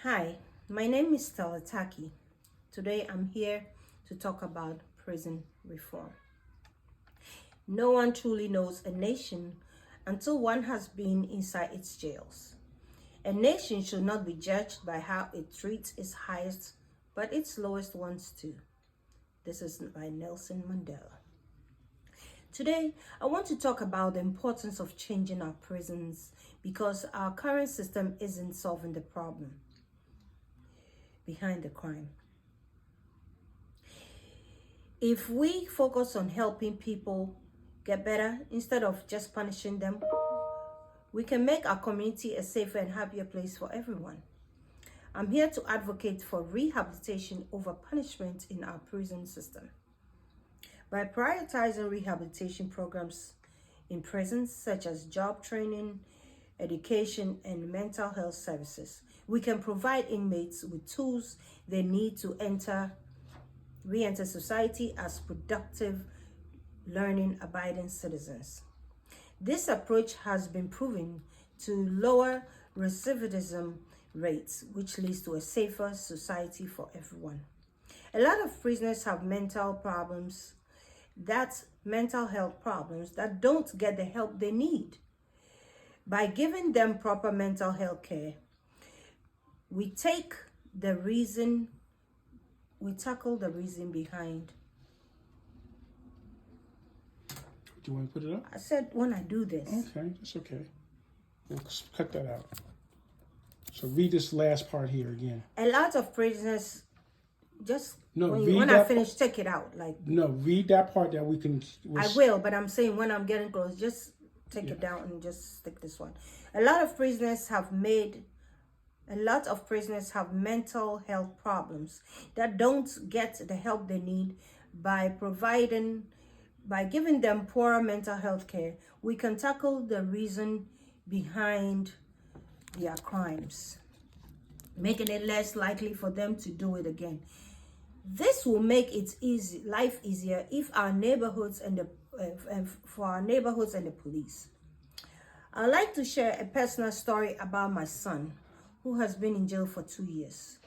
Hi, my name is Stella Taki. Today I'm here to talk about prison reform. No one truly knows a nation until one has been inside its jails. A nation should not be judged by how it treats its highest, but its lowest ones too. This is by Nelson Mandela. Today, I want to talk about the importance of changing our prisons because our current system isn't solving the problem behind the crime. If we focus on helping people get better instead of just punishing them, we can make our community a safer and happier place for everyone. I'm here to advocate for rehabilitation over punishment in our prison system. By prioritizing rehabilitation programs in prisons, such as job training, education, and mental health services, we can provide inmates with tools they need to re-enter society as productive, learning, abiding citizens. This approach has been proven to lower recidivism rates, which leads to a safer society for everyone. A lot of prisoners have mental health problems that don't get the help they need. By giving them proper mental health care, we tackle the reason behind. Do you want to put it up? I said when I do this. Okay, that's okay. We'll cut that out. So read this last part here again. A lot of prisoners just No, when I finish, take it out. No, read that part that we can. I will, but I'm saying when I'm getting close, just take it down and just stick this one. A lot of prisoners have mental health problems that don't get the help they need. By giving them poorer mental health care, we can tackle the reason behind their crimes, making it less likely for them to do it again. This will make life easier if our neighborhoods for our neighborhoods and the police. I'd like to share a personal story about my son, who has been in jail for 2 years.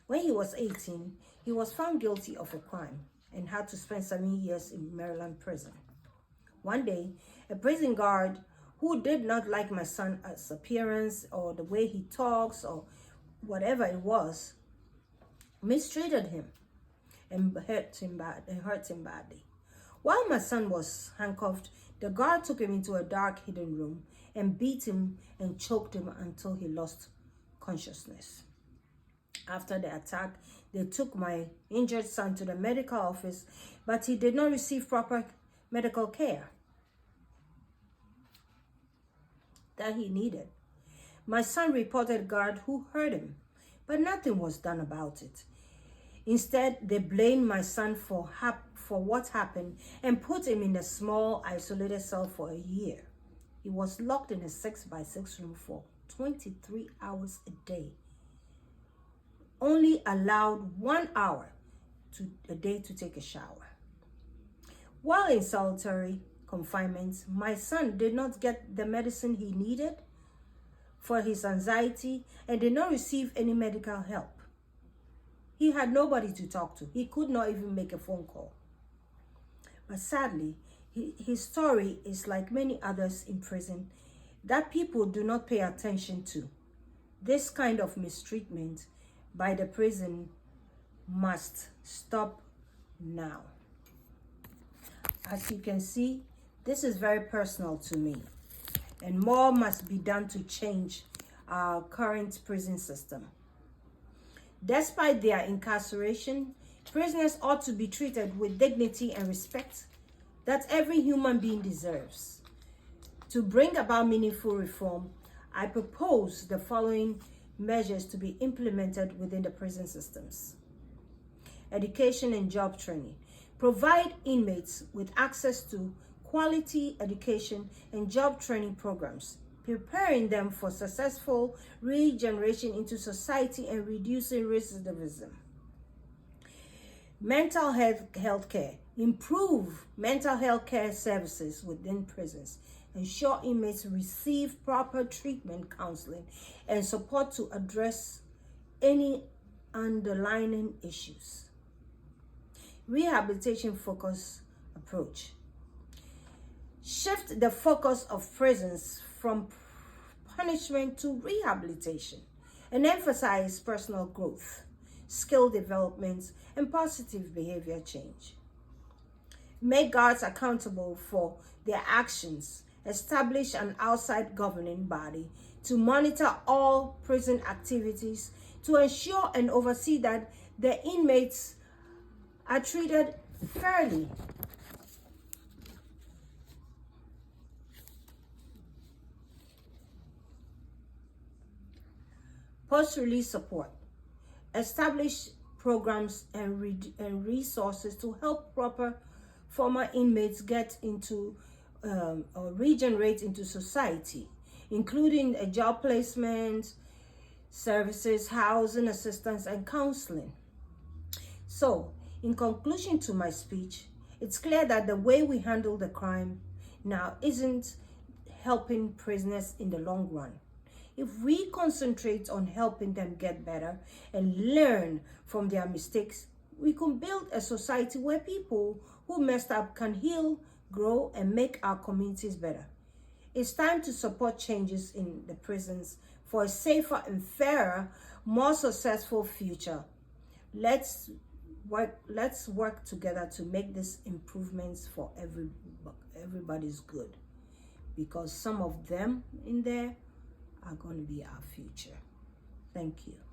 When he was 18, he was found guilty of a crime and had to spend 7 years in Maryland prison. One day, a prison guard who did not like my son's appearance or the way he talks or whatever it was, mistreated him and hurt him badly. While my son was handcuffed, the guard took him into a dark hidden room and beat him and choked him until he lost consciousness. After the attack, they took my injured son to the medical office, but he did not receive proper medical care that he needed. My son reported a guard who hurt him, but nothing was done about it. Instead, they blamed my son for what happened and put him in a small, isolated cell for a year. He was locked in a 6x6 room for 23 hours a day, only allowed 1 hour a day to take a shower. While in solitary confinement, my son did not get the medicine he needed for his anxiety and did not receive any medical help. He had nobody to talk to. He could not even make a phone call. But sadly, his story is like many others in prison that people do not pay attention to. This kind of mistreatment by the prison must stop now. As you can see, this is very personal to me, and more must be done to change our current prison system. Despite their incarceration, prisoners ought to be treated with dignity and respect that every human being deserves. To bring about meaningful reform, I propose the following measures to be implemented within the prison systems. Education and job training. Provide inmates with access to quality education and job training programs, preparing them for successful regeneration into society and reducing recidivism. Mental health care. Improve mental health care services within prisons. Ensure inmates receive proper treatment, counseling, and support to address any underlying issues. Rehabilitation focused approach. Shift the focus of prisons from punishment to rehabilitation and emphasize personal growth, skill development, and positive behavior change. Make guards accountable for their actions. Establish an outside governing body to monitor all prison activities to ensure and oversee that the inmates are treated fairly. Post-release support. Establish programs and resources to help former inmates get into or regenerate into society, including a job placement, services, housing assistance, and counseling. So, in conclusion to my speech, it's clear that the way we handle the crime now isn't helping prisoners in the long run. If we concentrate on helping them get better and learn from their mistakes, we can build a society where people who messed up can heal, grow, and make our communities better. It's time to support changes in the prisons for a safer and fairer, more successful future. Let's work together to make these improvements for everybody's good, because some of them in there are going to be our future. Thank you.